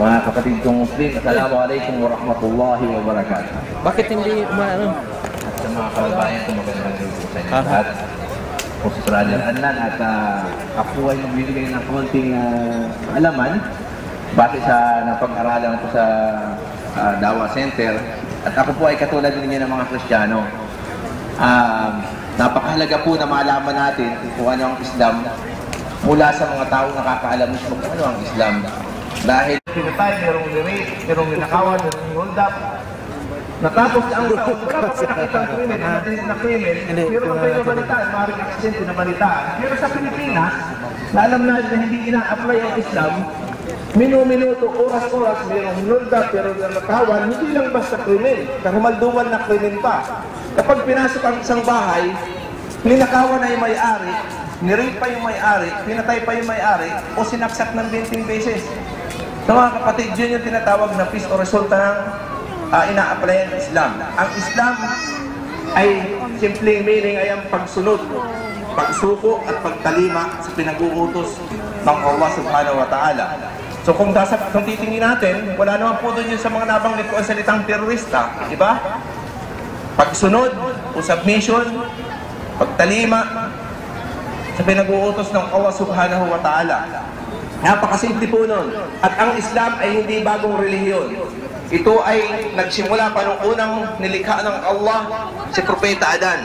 Mga kapatid kong Muslim, Assalamualaikum warahmatullahi wabarakatuh. Bakit hindi umaano? At sa mga kababayan ko, magandang gabi po sa inyo lahat. Po si Brother Adnan at ako ay magbibigay ng konting alaman base sa napag-aralan ko sa Dawa Center. At ako po ay katulad ninyo ng mga Kristiyano. Napakahalaga po na malaman natin kung ano ang Islam mula sa mga taong nakakaalam mismo kung ano ang Islam. Dahil pinatay, merong nirate, merong ninakawan, merong hold-up. Natapos ang taon, wala pa nakita ang krimen, na krimen, pero ang kayo nabalitaan, maaaring aksidente na balitaan. Pero sa Pilipinas, na alam natin na hindi ina-apply ang Islam, minuto, oras-oras, merong hold-up, merong ninakawan, hindi lang basta krimen, karumalduman na krimen pa. Kapag pinasok ang isang bahay, ninakawan na yung may-ari, nirape pa yung may-ari, pinatay pa yung may-ari, o sinaksak ng 20 beses. So mga kapatid, yun yung tinatawag na peace o resulta ng ina-applyan ng Islam. Ang Islam ay simpleng meaning ay ang pagsunod, pagsuko at pagtalima sa pinag-uutos ng Allah subhanahu wa ta'ala. So kung titingin natin, wala naman po doon yun sa mga nabanggit ko ang salitang terorista, di ba? Pagsunod o submission, pagtalima sa pinag-uutos ng Allah subhanahu wa ta'ala. Napakasimple po nun. At ang Islam ay hindi bagong relihiyon. Ito ay nagsimula pa nung unang nilikha ng Allah si Propeta Adan.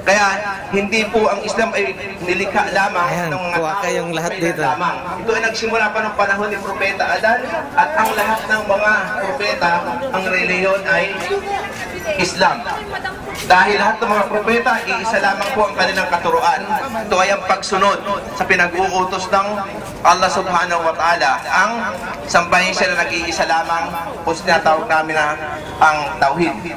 Kaya hindi po ang Islam ay nilikha lamang ng mga tao lahat dito. Ito ay nagsimula pa nung panahon ni Propeta Adan at ang lahat ng mga propeta, ang relihiyon ay Islam. Dahil lahat ng mga propeta, iisa lamang po ang kanilang katuruan. Ito ay ang pagsunod sa pinag-uutos ng Allah subhanahu wa ta'ala. Ang sambahin siya na nag-iisa lamang o sinatawag namin na ang Tauhid.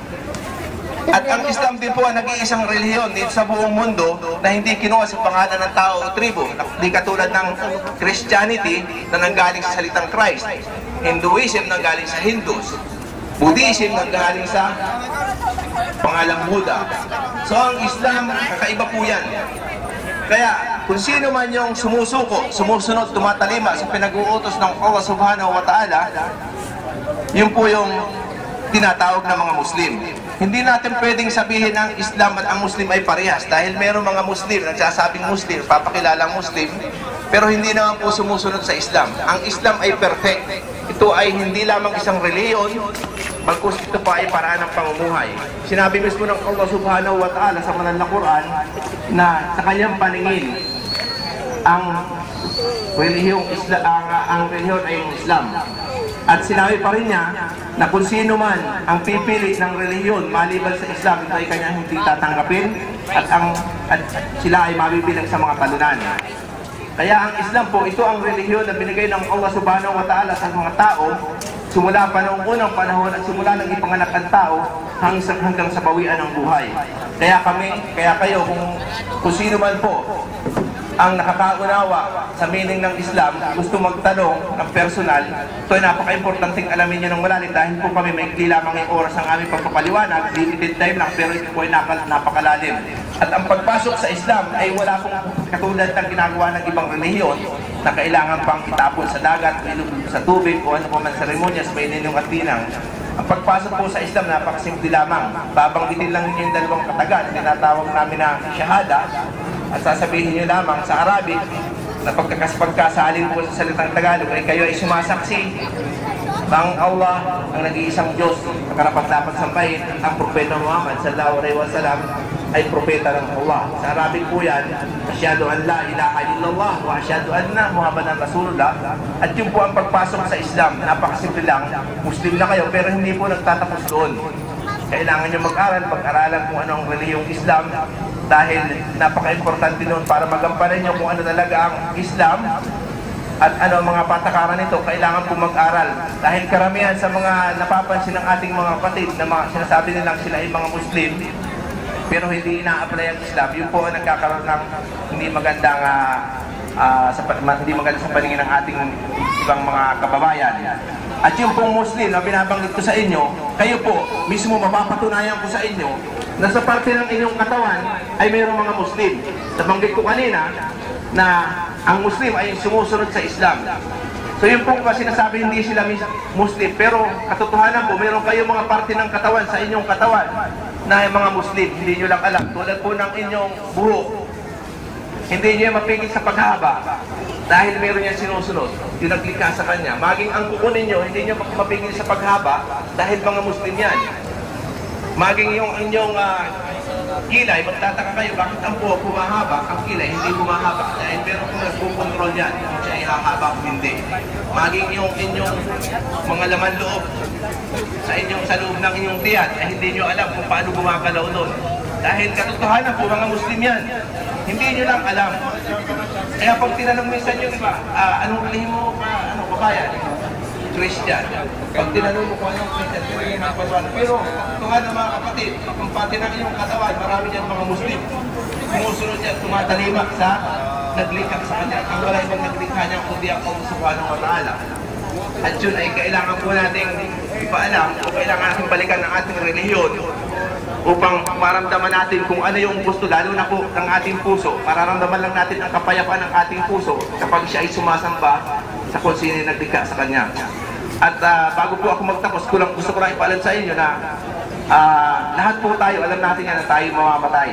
At ang Islam din po ang nag-iisang relihiyon dito sa buong mundo na hindi kinuha sa pangalan ng tao o tribo. Hindi katulad ng Christianity na nanggaling sa salitang Christ. Hinduism nanggaling sa Hindus. Buddhism nanggaling sa pangalang Buddha. So ang Islam, kakaiba po yan. Kaya kung sino man yung sumusuko, sumusunod, tumatalima sa pinag-uutos ng Allah subhanahu wa ta'ala, yun po yung tinatawag ng mga Muslim. Hindi natin pwedeng sabihin ng Islam at ang Muslim ay parehas dahil meron mga Muslim, nagsasabing Muslim, papakilalang Muslim, pero hindi naman po sumusunod sa Islam. Ang Islam ay perfect. Ito ay hindi lamang isang reliyon, bagkus ito pa ay paraan ng pamumuhay. Sinabi mismo ng Allah subhanahu wa ta'ala sa banal na Quran na sa kanyang paningin ang relihiyon ay Islam. At sinabi pa rin niya na kung sino man ang pipili ng relihiyon maliban sa Islam, ito ay kanyang hindi tatanggapin at sila ay mabibilang sa mga talunan. Kaya ang Islam po, ito ang relihiyon na binigay ng Allah subhanahu wa ta'ala sa mga tao simula pa noong unang panahon at simula nang ipanganak ang tao hanggang sa bawian ng buhay. Kaya kayo, kung sino man po ang nakakaunawa sa meaning ng Islam, gusto magtanong ng personal, ito ay napaka-importanting alamin nyo ng malalim dahil po kami maikli lamang yung oras ng aming pagpapaliwanag, limited time lang, pero ito po ay napakalalim. At ang pagpasok sa Islam ay wala pong katulad ng ginagawa ng ibang relihiyon na kailangan pang itapon sa dagat, sa tubig o ano po man seremonyas, may ninyong at tinang. Ang pagpasok po sa Islam, napakasimple lamang. Babanggitin lang ninyo yung dalawang katagan, tinatawag namin na shahada, at sasabihin nyo lamang sa Arabic na pagkasalin po sa salitang Tagalog ay kayo ay sumasaksi ng Allah, ang nag-iisang Diyos na karapat-dapat sambahin, ang Propeta Muhammad sallallahu alaihi wasallam ay propeta ng Allah. Sa Arabic po yan, asyhadu an la ilaha illallah wa asyhadu anna Muhammadan Rasulullah. At yun po ang pagpasok sa Islam. Napakasimple lang, Muslim na kayo pero hindi po nagtatapos doon. Kailangan nyo mag-aral, pag-aralan kung ano ang relihiyong Islam dahil napaka-importante noon para magampanan nyo kung ano talaga ang Islam at ano ang mga patakaran nito. Kailangan po mag-aral dahil karamihan sa mga napapansin ng ating mga kapatid na sinasabi nilang sila ay mga Muslim pero hindi ina-apply ang Islam, yun po ang nagkakaroon ng hindi magandang sa paningin ng ating ibang mga kababayan. At yung pong Muslim na binabanggit ko sa inyo, kayo po, mismo mapapatunayan ko sa inyo na sa parte ng inyong katawan ay mayroong mga Muslim. Nabanggit ko kanina na ang Muslim ay sumusunod sa Islam. So So yun po kasi sinasabi hindi sila Muslim, pero katotohanan po, meron kayong mga parte ng katawan sa inyong katawan na mga Muslim, hindi nyo lang alam. Tulad po ng inyong buhok, hindi nyo mapigil sa paghaba dahil meron yan sinusunod, yung naglikha sa kanya. Maging ang kuko ninyo, hindi nyo mapigil sa paghaba dahil mga Muslim yan. Maging yung inyong kilay, magtataka kayo, bakit ang buhok humahaba, ang kilay hindi humahaba? Dahil meron kung nagpukontrol yan, kung siya ihahaba o hindi. Maging yung inyong mga laman loob sa loob ng inyong tiyan, ay hindi nyo alam kung paano gumagalaw doon. Dahil katotohanan po, mga Muslim yan. Hindi nyo lang alam. Kaya pag tinanong minsan nyo, diba, anong relihiyon mo, babayan? Christian. Pag tinanong mo kung anong Christian, pero ito nga mga kapatid, kung pati ng inyong katawan, marami dyan mga Muslim. Sumusunod yan, tumatalimak sa naglikha sa kanya. Ang wala ibang naglikha niya, kundi ang Allah subhanahu wa ta'ala. At yun ay kailangan po natin ipaalam o kailangan natin balikan ng ating relihiyon upang maramdaman natin kung ano yung gusto, lalo na po ng ating puso. Mararamdaman lang natin ang kapayapaan ng ating puso kapag siya ay sumasamba sa kung sino yung naglikha sa kanya. At bago po ako magtapos, gusto ko lang ipaalam sa inyo na lahat po tayo, alam natin yan na tayo mamamatay.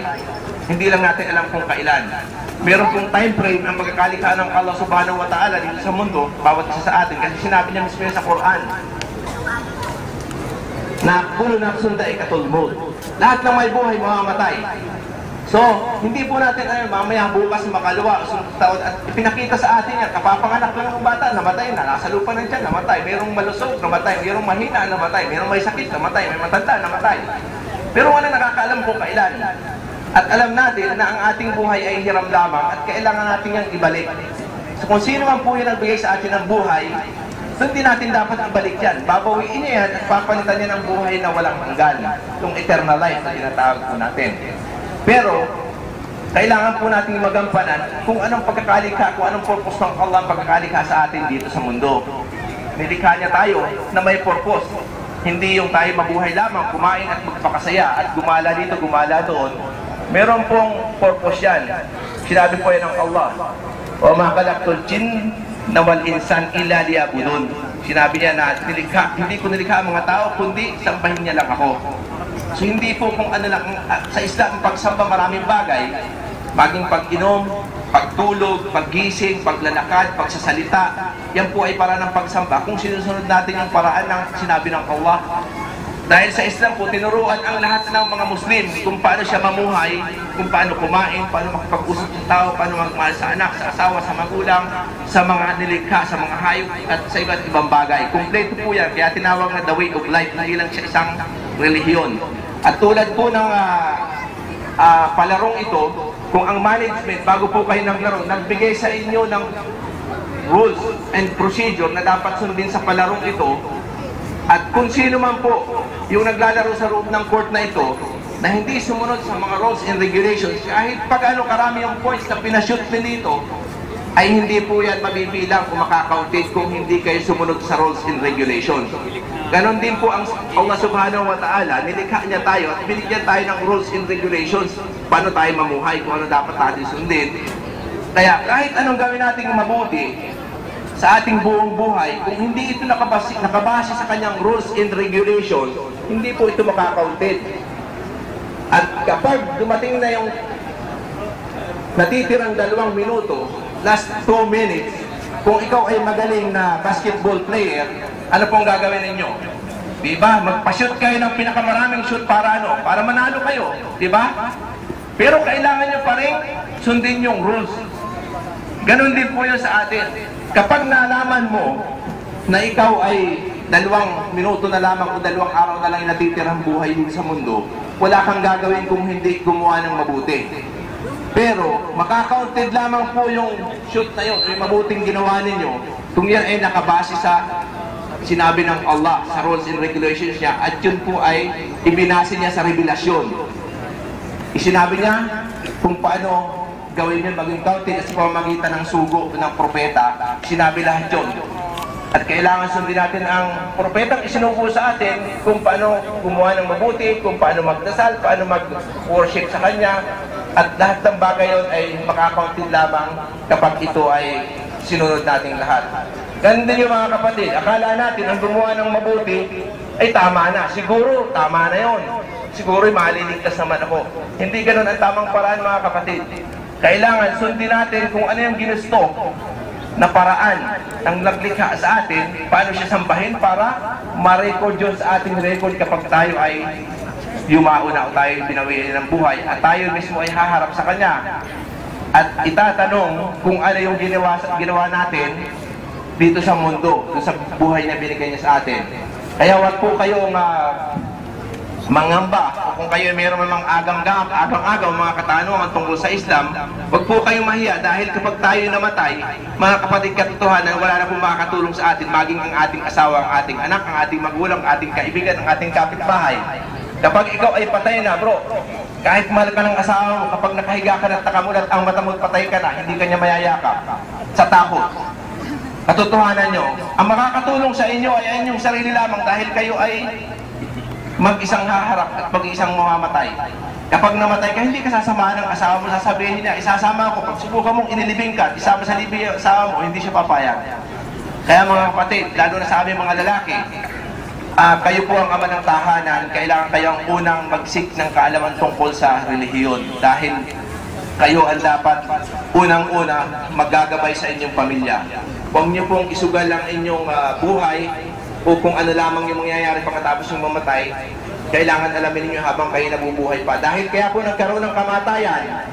Hindi lang natin alam kung kailan. Meron pong time frame ang pagkakalikha ng Allah subhanahu wa ta'ala dito sa mundo, bawat isa sa atin. Kasi sinabi niya mismo sa Quran na kullu nafsin dha'iqatul maut. Lahat ng may buhay mamamatay. So, hindi po natin mamaya bukas makaluwa, taon, at ipinakita sa atin yan, kapapanganak lang ng bata, namatay na, nasa lupa ng tiyan, namatay, mayroong malusog, namatay, mayroong mahina, namatay, mayroong may sakit, namatay, may matanda, namatay. Pero wala nakakaalam kung kailan. At alam natin na ang ating buhay ay hiram lamang at kailangan natin yung ibalik. So kung sino man po yung nagbigay sa atin ng buhay, doon din natin dapat ibalik yan. Babawiin niya yan at papalitan niya ng buhay na walang hanggan. Yung eternal life na tinatawag po natin. Pero, kailangan po natin magampanan kung anong pagkakalikha, kung anong purpose ng Allah ang pagkakalikha sa atin dito sa mundo. Nilikha niya tayo na may purpose. Hindi yung tayo mabuhay lamang, kumain at magpakasaya at gumala dito, gumala doon. Meron pong purpose yan. Sinabi po yan ng Allah. O ma khalaqtul jinn wal insan illa liya'budun. Sinabi niya na hindi ko nilikha ang mga tao, kundi sambahin niya lang ako. So hindi po kung ano lang, sa Islam, pagsamba maraming bagay, maging pag-inom, pagtulog, paggising, paglalakad, pagsasalita, yan po ay para ng pagsamba kung sinusunod natin yung paraan ng sinabi ng Allah. Dahil sa Islam po, tinuruan ang lahat ng mga Muslim kung paano siya mamuhay, kung paano kumain, paano makipag-usap sa tao, paano magmahal sa anak, sa asawa, sa magulang, sa mga nilikha, sa mga hayop, at sa iba't ibang bagay. Kompleto po yan, kaya tinawag na the way of life, hindi lang siya isang relihiyon. At tulad po ng palarong ito, kung ang management, bago po kayo naglaro, nagbigay sa inyo ng rules and procedure na dapat sundin sa palarong ito, at kung sino man po yung naglalaro sa loob ng court na ito na hindi sumunod sa mga rules and regulations, kahit pagano karami yung points na pinashoot nito, ay hindi po yan mabibilang kung makakauntit kung hindi kayo sumunod sa rules and regulations. Ganon din po ang Allah subhanahu wa ta'ala, nilikha niya tayo at binigyan tayo ng rules and regulations, paano tayo mamuhay, kung ano dapat natin sundin. Kaya kahit anong gawin natin mabuti sa ating buong buhay, kung hindi ito nakabase sa kanyang rules and regulations, hindi po ito makakauntit. At kapag dumating na yung natitirang 2 minuto, last 2 minutes, kung ikaw ay magaling na basketball player, ano pong gagawin ninyo? Diba? Magpa-shoot kayo ng pinakamaraming shoot para ano? Para manalo kayo. Diba? Pero kailangan nyo pa rin sundin yung rules. Ganon din po yun sa atin. Kapag nalaman mo na ikaw ay 2 minuto na lamang o 2 araw na lang natitirang buhay dito sa mundo, wala kang gagawin kung hindi gumawa ng mabuti. Pero makakaunted lamang po yung shoot na yun, yung mabuting ginawa ninyo, kung yan ay nakabase sa sinabi ng Allah, sa rules and regulations niya, at yun po ay ibinase niya sa revelasyon. Isinabi niya kung paano gawin yun maging counted sa pamamagitan ng sugo ng propeta. Sinabi lahat yun. At kailangan sundin natin ang propetang isinugo sa atin kung paano gumawa ng mabuti, kung paano magdasal, paano mag-worship sa Kanya. At lahat ng bagay yun ay makakaunted lamang kapag ito ay sinunod natin lahat. Ganun din yung mga kapatid. Akala natin ang gumawa ng mabuti ay tama na. Siguro, tama na yon. Siguro maliligtas naman ako. Hindi ganun ang tamang paraan, mga kapatid. Kailangan sundin natin kung ano yung ginusto na paraan ng naglikha sa atin, paano siya sambahin para ma-record yun sa ating record kapag tayo ay yumauna o tayo pinawiin ng buhay at tayo mismo ay haharap sa Kanya at itatanong kung ano yung ginawa natin dito sa mundo, sa buhay na binigay niya sa atin. Kaya wag po kayong mangamba. Kung kayo mayroon mang agang-agaw mga katanungan tungkol sa Islam, wag po kayong mahiya dahil kapag tayo namatay, mga kapatid, katotohanan, wala na pong makakatulong sa atin, maging ang ating asawa, ang ating anak, ang ating magulang, ang ating kaibigan, ang ating kapitbahay. Kapag ikaw ay patay na, bro, kahit mahal ka ng asawa mo, kapag nakahiga ka ng takamulat, ang mata mo patay ka na, hindi ka niya mayayakap sa takot. Katotohanan nyo, ang makakatulong sa inyo ay ang inyong sarili lamang dahil kayo ay mag-isang haharap at mag-isang mamamatay. Kapag namatay ka, hindi ka sasamahan ng asawa mo, sasabihin niya, isasama ko. Pag subukan mong inilibing ka, isama sa libing yung asawa mo, hindi siya papayag. Kaya mga kapatid, lalo na sa aming mga lalaki, kayo po ang ama ng tahanan, kailangan kayo ang unang mag-seek ng kaalaman tungkol sa relihiyon. Dahil kayo ang dapat unang-una maggagabay sa inyong pamilya. Huwag niyo pong isugal ang inyong buhay o kung ano lamang yung mangyayari pagkatapos yung mamatay. Kailangan alamin niyo habang kayo nabubuhay pa. Dahil kaya po nagkaroon ng kamatayan.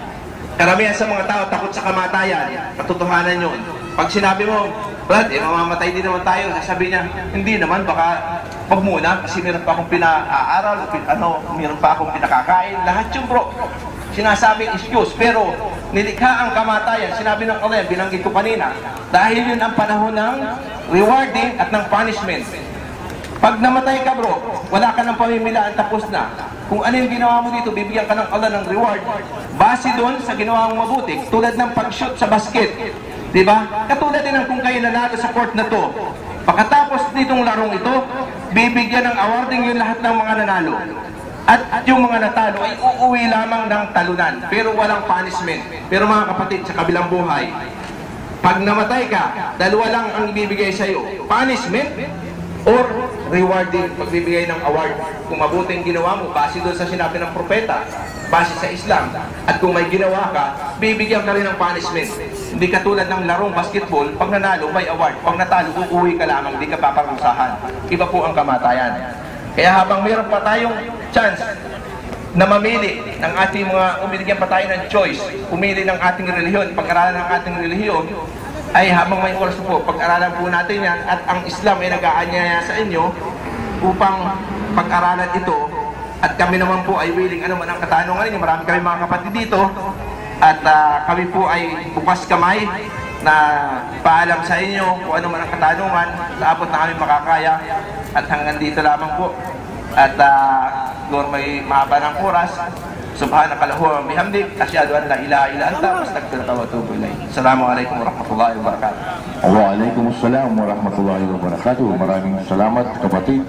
Karamihan sa mga tao takot sa kamatayan. Katotohanan yun. Pag sinabi mo, Brad, mamamatay din naman tayo, sasabihin niya, hindi naman, baka wag muna kasi meron pa akong pinaaral, meron pa akong pinakakain. Lahat yung bro, sinasabing excuse. Pero nilikha ang kamatayan. Sinabi ng Allah, binanggit ko kanina, dahil yun ang panahon ng rewarding at ng punishment. Pag namatay ka bro, wala ka ng pamimilaan, tapos na. Kung ano yung ginawa mo dito, bibigyan ka ng Allah ng reward. Base doon sa ginawa mong mabuti, tulad ng pag-shoot sa basket. Diba? Katulad din ng kung kayo nanalo sa court na to. Pagkatapos nitong larong ito, bibigyan ng awarding yung lahat ng mga nanalo. At yung mga natalo ay uuwi lamang ng talunan, pero walang punishment. Pero mga kapatid, sa kabilang buhay, pag namatay ka, dalawa lang ang ibibigay sa'yo, punishment or rewarding, pagbibigay ng award. Kung mabuting ginawa mo, base doon sa sinabi ng propeta, base sa Islam, at kung may ginawa ka, bibigyan ka rin ng punishment. Hindi katulad ng larong basketball, pag nanalo, may award. Pag natalo, uuwi ka lamang, hindi ka paparusahan. Iba po ang kamatayan. Kaya habang mayroon pa tayong chance na mamili ng ating mga, umibigyan pa tayo ng choice, umili ng ating relihiyon, pag-aralan ng ating relihiyon, ay habang may oras po, pag-aralan po natin yan, at ang Islam ay nag-aanyaya sa inyo upang pag-aralan ito, at kami naman po ay willing, ano man ang katanungan ninyo, marami kami mga kapatid dito, at kami po ay bukas kamay na paalam sa inyo kung ano man ang katanungan, sa abot na kami makakaya, at hanggang dito lamang po. At doon may mahaba ng oras. Subhanaka Allahumma wa bihamdik, asyhadu an la ilaha illa anta, astaghfiruka wa atubu ilayk. Assalamualaikum warahmatullahi wabarakatuh. Waalaikumsalam warahmatullahi wabarakatuh. Maraming salamat kapatid.